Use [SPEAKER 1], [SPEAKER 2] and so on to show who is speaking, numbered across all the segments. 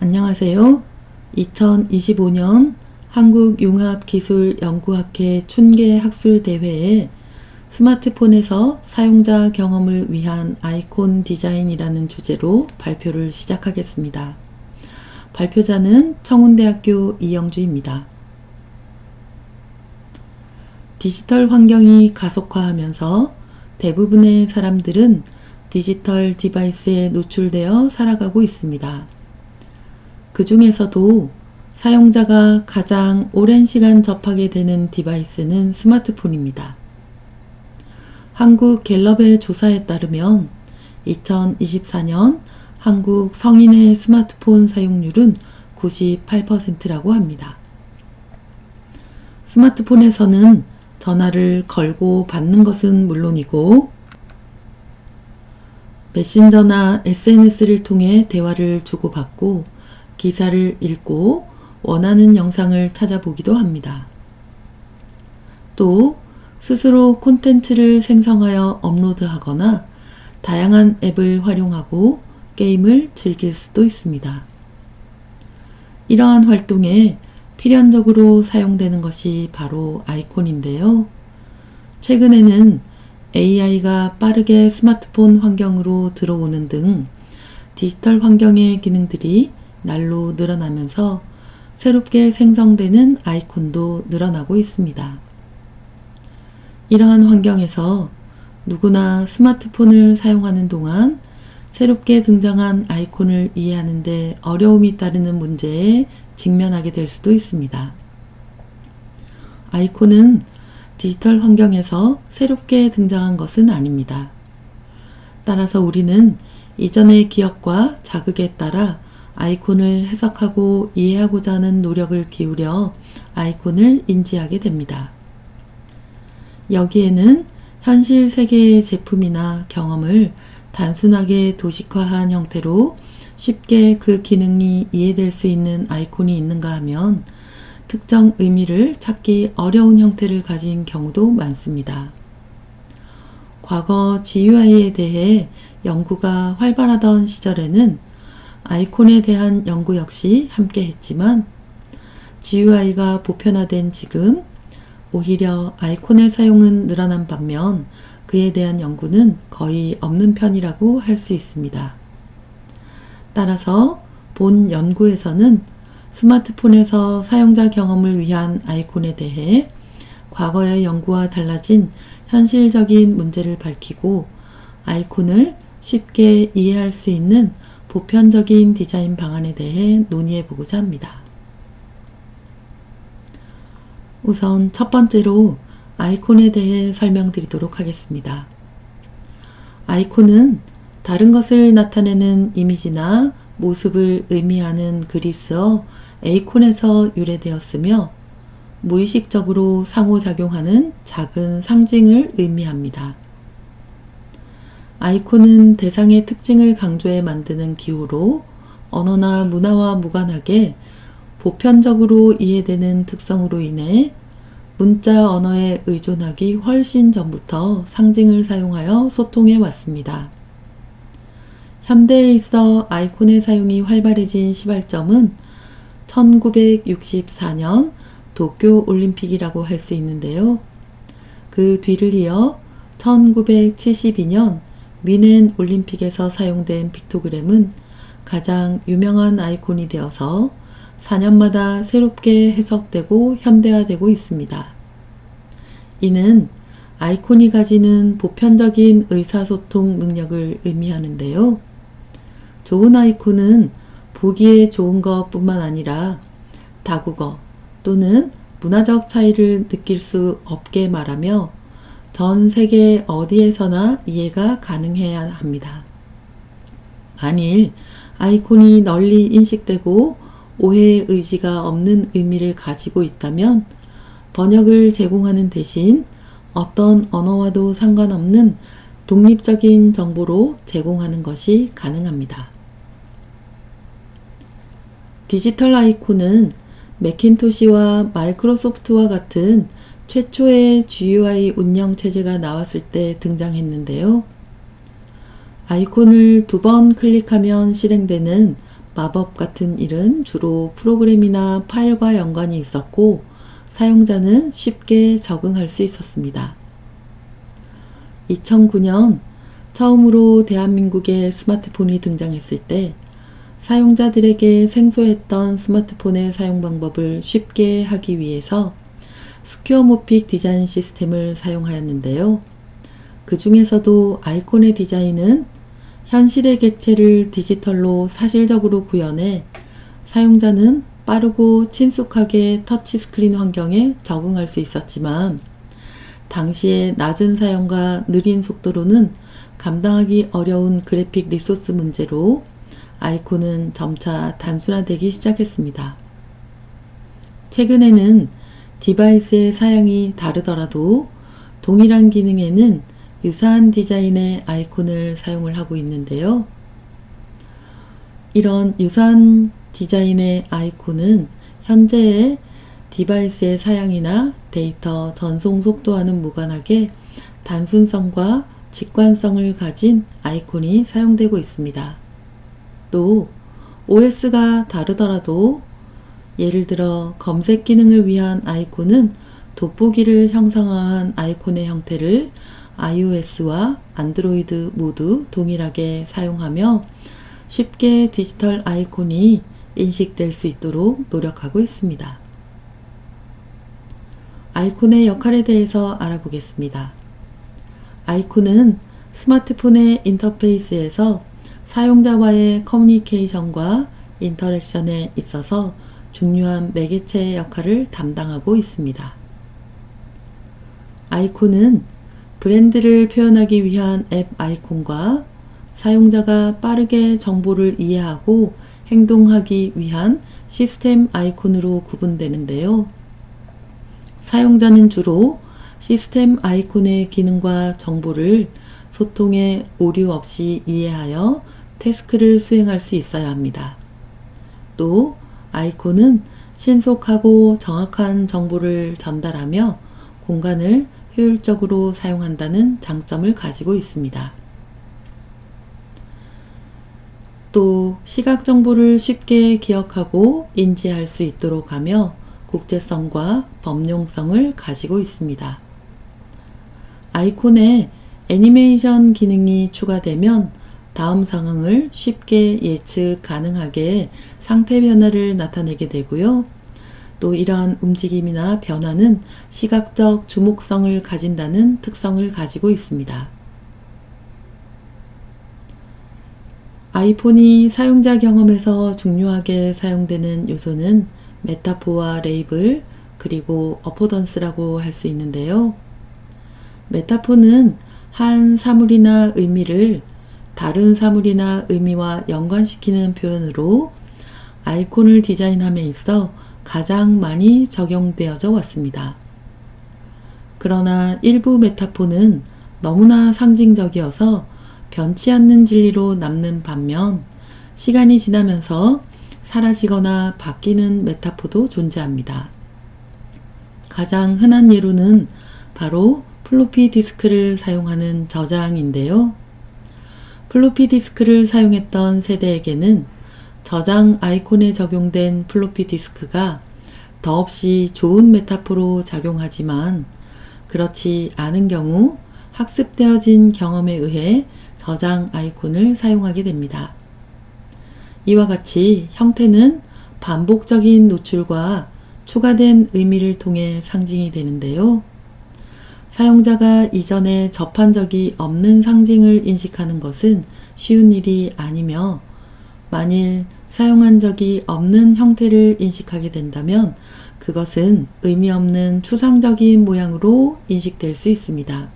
[SPEAKER 1] 안녕하세요. 2025년 한국융합기술연구학회 춘계학술대회에 스마트폰에서 사용자 경험을 위한 아이콘 디자인이라는 주제로 발표를 시작하겠습니다. 발표자는 청운대학교 이영주입니다. 디지털 환경이 가속화하면서 대부분의 사람들은 디지털 디바이스에 노출되어 살아가고 있습니다. 그 중에서도 사용자가 가장 오랜 시간 접하게 되는 디바이스는 스마트폰입니다. 한국갤럽의 조사에 따르면 2024년 한국 성인의 스마트폰 사용률은 98%라고 합니다. 스마트폰에서는 전화를 걸고 받는 것은 물론이고 메신저나 SNS를 통해 대화를 주고받고 기사를 읽고 원하는 영상을 찾아보기도 합니다. 또 스스로 콘텐츠를 생성하여 업로드하거나 다양한 앱을 활용하고 게임을 즐길 수도 있습니다. 이러한 활동에 필연적으로 사용되는 것이 바로 아이콘인데요. 최근에는 AI가 빠르게 스마트폰 환경으로 들어오는 등 디지털 환경의 기능들이 날로 늘어나면서 새롭게 생성되는 아이콘도 늘어나고 있습니다. 이러한 환경에서 누구나 스마트폰을 사용하는 동안 새롭게 등장한 아이콘을 이해하는 데 어려움이 따르는 문제에 직면하게 될 수도 있습니다. 아이콘은 디지털 환경에서 새롭게 등장한 것은 아닙니다. 따라서 우리는 이전의 기억과 자극에 따라 아이콘을 해석하고 이해하고자 하는 노력을 기울여 아이콘을 인지하게 됩니다. 여기에는 현실 세계의 제품이나 경험을 단순하게 도식화한 형태로 쉽게 그 기능이 이해될 수 있는 아이콘이 있는가 하면 특정 의미를 찾기 어려운 형태를 가진 경우도 많습니다. 과거 GUI에 대해 연구가 활발하던 시절에는 아이콘에 대한 연구 역시 함께 했지만 GUI가 보편화된 지금 오히려 아이콘의 사용은 늘어난 반면 그에 대한 연구는 거의 없는 편이라고 할 수 있습니다. 따라서 본 연구에서는 스마트폰에서 사용자 경험을 위한 아이콘에 대해 과거의 연구와 달라진 현실적인 문제를 밝히고 아이콘을 쉽게 이해할 수 있는 보편적인 디자인 방안에 대해 논의해 보고자 합니다. 우선 첫 번째로 아이콘에 대해 설명드리도록 하겠습니다. 아이콘은 다른 것을 나타내는 이미지나 모습을 의미하는 그리스어 에이콘에서 유래되었으며 무의식적으로 상호작용하는 작은 상징을 의미합니다. 아이콘은 대상의 특징을 강조해 만드는 기호로 언어나 문화와 무관하게 보편적으로 이해되는 특성으로 인해 문자 언어에 의존하기 훨씬 전부터 상징을 사용하여 소통해 왔습니다. 현대에 있어 아이콘의 사용이 활발해진 시발점은 1964년 도쿄 올림픽이라고 할 수 있는데요. 그 뒤를 이어 1972년 뮌헨 올림픽에서 사용된 픽토그램은 가장 유명한 아이콘이 되어서 4년마다 새롭게 해석되고 현대화되고 있습니다. 이는 아이콘이 가지는 보편적인 의사소통 능력을 의미하는데요. 좋은 아이콘은 보기에 좋은 것뿐만 아니라 다국어 또는 문화적 차이를 느낄 수 없게 말하며 전 세계 어디에서나 이해가 가능해야 합니다. 만일 아이콘이 널리 인식되고 오해의 의지가 없는 의미를 가지고 있다면 번역을 제공하는 대신 어떤 언어와도 상관없는 독립적인 정보로 제공하는 것이 가능합니다. 디지털 아이콘은 매킨토시와 마이크로소프트와 같은 최초의 GUI 운영체제가 나왔을 때 등장했는데요. 아이콘을 2번 클릭하면 실행되는 마법 같은 일은 주로 프로그램이나 파일과 연관이 있었고 사용자는 쉽게 적응할 수 있었습니다. 2009년 처음으로 대한민국에 스마트폰이 등장했을 때 사용자들에게 생소했던 스마트폰의 사용 방법을 쉽게 하기 위해서 스퀘어모픽 디자인 시스템을 사용하였는데요. 그 중에서도 아이콘의 디자인은 현실의 객체를 디지털로 사실적으로 구현해 사용자는 빠르고 친숙하게 터치스크린 환경에 적응할 수 있었지만 당시의 낮은 사용과 느린 속도로는 감당하기 어려운 그래픽 리소스 문제로 아이콘은 점차 단순화되기 시작했습니다. 최근에는 디바이스의 사양이 다르더라도 동일한 기능에는 유사한 디자인의 아이콘을 사용을 하고 있는데요. 이런 유사한 디자인의 아이콘은 현재의 디바이스의 사양이나 데이터 전송 속도와는 무관하게 단순성과 직관성을 가진 아이콘이 사용되고 있습니다. 또 OS가 다르더라도 예를 들어 검색 기능을 위한 아이콘은 돋보기를 형상화한 아이콘의 형태를 iOS와 안드로이드 모두 동일하게 사용하며 쉽게 디지털 아이콘이 인식될 수 있도록 노력하고 있습니다. 아이콘의 역할에 대해서 알아보겠습니다. 아이콘은 스마트폰의 인터페이스에서 사용자와의 커뮤니케이션과 인터랙션에 있어서 중요한 매개체 역할을 담당하고 있습니다. 아이콘은 브랜드를 표현하기 위한 앱 아이콘과 사용자가 빠르게 정보를 이해하고 행동하기 위한 시스템 아이콘으로 구분되는데요. 사용자는 주로 시스템 아이콘의 기능과 정보를 소통에 오류 없이 이해하여 태스크를 수행할 수 있어야 합니다. 또 아이콘은 신속하고 정확한 정보를 전달하며 공간을 효율적으로 사용한다는 장점을 가지고 있습니다. 또 시각 정보를 쉽게 기억하고 인지할 수 있도록 하며 국제성과 범용성을 가지고 있습니다. 아이콘에 애니메이션 기능이 추가되면 다음 상황을 쉽게 예측 가능하게 상태 변화를 나타내게 되고요. 또 이러한 움직임이나 변화는 시각적 주목성을 가진다는 특성을 가지고 있습니다. 아이폰이 사용자 경험에서 중요하게 사용되는 요소는 메타포와 레이블 그리고 어포던스라고 할 수 있는데요. 메타포는 한 사물이나 의미를 다른 사물이나 의미와 연관시키는 표현으로 아이콘을 디자인함에 있어 가장 많이 적용되어져 왔습니다. 그러나 일부 메타포는 너무나 상징적이어서 변치 않는 진리로 남는 반면 시간이 지나면서 사라지거나 바뀌는 메타포도 존재합니다. 가장 흔한 예로는 바로 플로피 디스크를 사용하는 저장인데요. 플로피 디스크를 사용했던 세대에게는 저장 아이콘에 적용된 플로피 디스크가 더없이 좋은 메타포로 작용하지만 그렇지 않은 경우 학습되어진 경험에 의해 저장 아이콘을 사용하게 됩니다. 이와 같이 형태는 반복적인 노출과 추가된 의미를 통해 상징이 되는데요. 사용자가 이전에 접한 적이 없는 상징을 인식하는 것은 쉬운 일이 아니며 만일 사용한 적이 없는 형태를 인식하게 된다면 그것은 의미 없는 추상적인 모양으로 인식될 수 있습니다.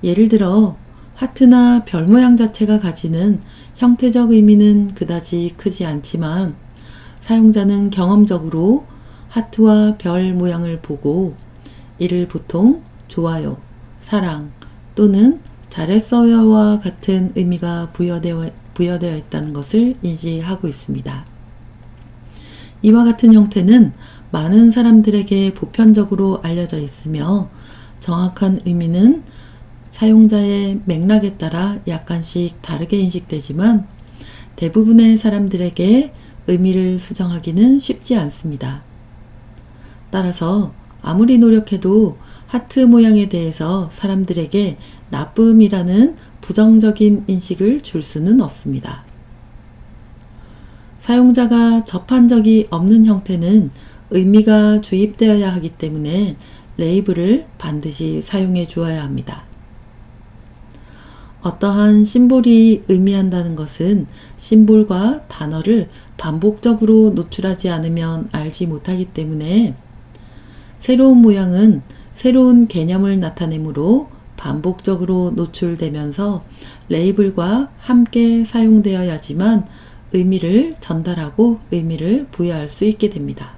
[SPEAKER 1] 예를 들어 하트나 별 모양 자체가 가지는 형태적 의미는 그다지 크지 않지만 사용자는 경험적으로 하트와 별 모양을 보고 이를 보통 좋아요, 사랑 또는 잘했어요와 같은 의미가 부여되어 있다는 것을 인지하고 있습니다. 이와 같은 형태는 많은 사람들에게 보편적으로 알려져 있으며 정확한 의미는 사용자의 맥락에 따라 약간씩 다르게 인식되지만 대부분의 사람들에게 의미를 수정하기는 쉽지 않습니다. 따라서 아무리 노력해도 하트 모양에 대해서 사람들에게 나쁨이라는 부정적인 인식을 줄 수는 없습니다. 사용자가 접한 적이 없는 형태는 의미가 주입되어야 하기 때문에 레이블을 반드시 사용해 주어야 합니다. 어떠한 심볼이 의미한다는 것은 심볼과 단어를 반복적으로 노출하지 않으면 알지 못하기 때문에 새로운 모양은 새로운 개념을 나타내므로 반복적으로 노출되면서 레이블과 함께 사용되어야지만 의미를 전달하고 의미를 부여할 수 있게 됩니다.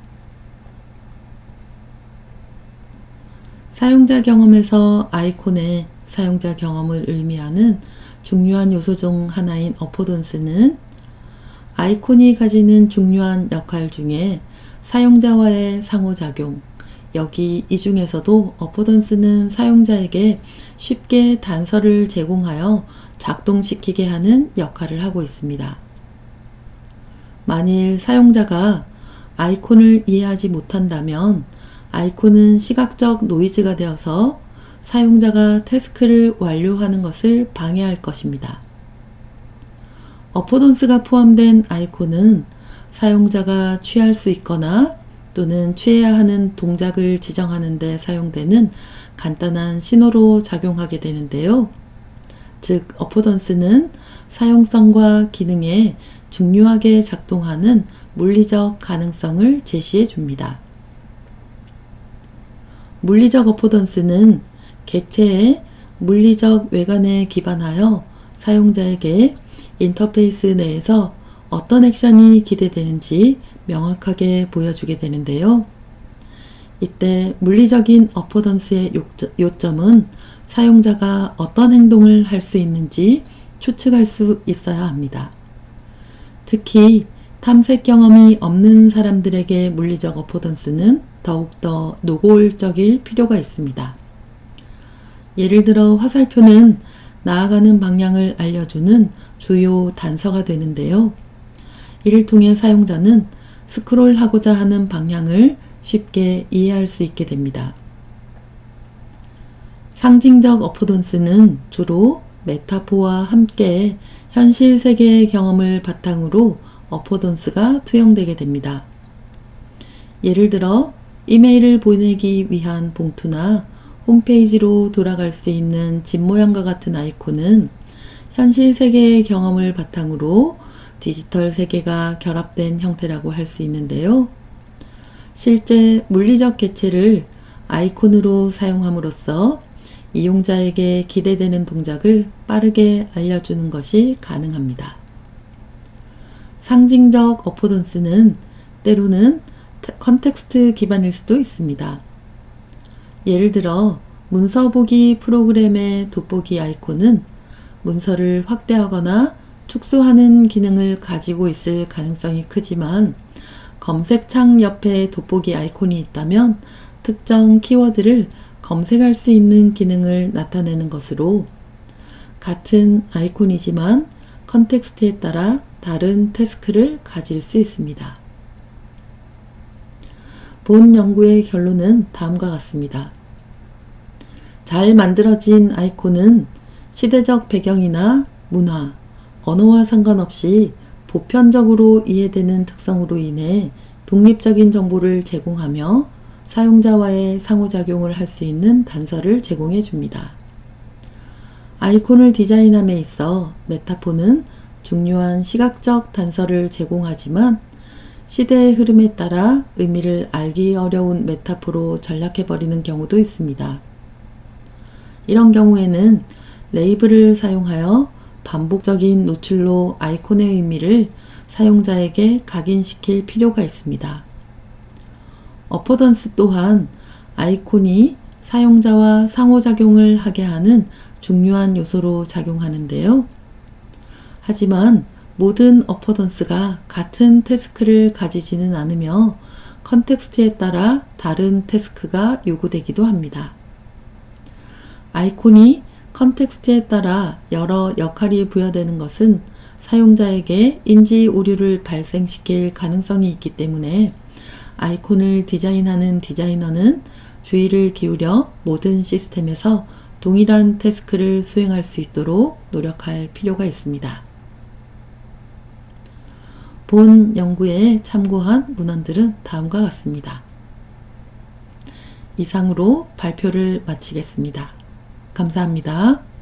[SPEAKER 1] 사용자 경험에서 아이콘의 사용자 경험을 의미하는 중요한 요소 중 하나인 어포던스는 아이콘이 가지는 중요한 역할 중에 사용자와의 상호작용, 여기 이 중에서도 어포던스는 사용자에게 쉽게 단서를 제공하여 작동시키게 하는 역할을 하고 있습니다. 만일 사용자가 아이콘을 이해하지 못한다면 아이콘은 시각적 노이즈가 되어서 사용자가 태스크를 완료하는 것을 방해할 것입니다. 어포던스가 포함된 아이콘은 사용자가 취할 수 있거나 또는 취해야 하는 동작을 지정하는 데 사용되는 간단한 신호로 작용하게 되는데요. 즉, 어포던스는 사용성과 기능에 중요하게 작동하는 물리적 가능성을 제시해 줍니다. 물리적 어포던스는 객체의 물리적 외관에 기반하여 사용자에게 인터페이스 내에서 어떤 액션이 기대되는지 명확하게 보여주게 되는데요. 이때 물리적인 어포던스의 요점은 사용자가 어떤 행동을 할 수 있는지 추측할 수 있어야 합니다. 특히 탐색 경험이 없는 사람들에게 물리적 어포던스는 더욱더 노골적일 필요가 있습니다. 예를 들어 화살표는 나아가는 방향을 알려주는 주요 단서가 되는데요. 이를 통해 사용자는 스크롤하고자 하는 방향을 쉽게 이해할 수 있게 됩니다. 상징적 어포던스는 주로 메타포와 함께 현실 세계의 경험을 바탕으로 어포던스가 투영되게 됩니다. 예를 들어 이메일을 보내기 위한 봉투나 홈페이지로 돌아갈 수 있는 집 모양과 같은 아이콘은 현실 세계의 경험을 바탕으로 디지털 세계가 결합된 형태라고 할 수 있는데요. 실제 물리적 객체를 아이콘으로 사용함으로써 이용자에게 기대되는 동작을 빠르게 알려주는 것이 가능합니다. 상징적 어포던스는 때로는 컨텍스트 기반일 수도 있습니다. 예를 들어 문서 보기 프로그램의 돋보기 아이콘은 문서를 확대하거나 축소하는 기능을 가지고 있을 가능성이 크지만 검색창 옆에 돋보기 아이콘이 있다면 특정 키워드를 검색할 수 있는 기능을 나타내는 것으로 같은 아이콘이지만 컨텍스트에 따라 다른 태스크를 가질 수 있습니다. 본 연구의 결론은 다음과 같습니다. 잘 만들어진 아이콘은 시대적 배경이나 문화, 언어와 상관없이 보편적으로 이해되는 특성으로 인해 독립적인 정보를 제공하며 사용자와의 상호작용을 할 수 있는 단서를 제공해 줍니다. 아이콘을 디자인함에 있어 메타포는 중요한 시각적 단서를 제공하지만 시대의 흐름에 따라 의미를 알기 어려운 메타포로 전락해버리는 경우도 있습니다. 이런 경우에는 레이블을 사용하여 반복적인 노출로 아이콘의 의미를 사용자에게 각인시킬 필요가 있습니다. 어포던스 또한 아이콘이 사용자와 상호작용을 하게 하는 중요한 요소로 작용하는데요. 하지만 모든 어포던스가 같은 태스크를 가지지는 않으며 컨텍스트에 따라 다른 태스크가 요구되기도 합니다. 아이콘이 컨텍스트에 따라 여러 역할이 부여되는 것은 사용자에게 인지 오류를 발생시킬 가능성이 있기 때문에 아이콘을 디자인하는 디자이너는 주의를 기울여 모든 시스템에서 동일한 태스크를 수행할 수 있도록 노력할 필요가 있습니다. 본 연구에 참고한 문헌들은 다음과 같습니다. 이상으로 발표를 마치겠습니다. 감사합니다.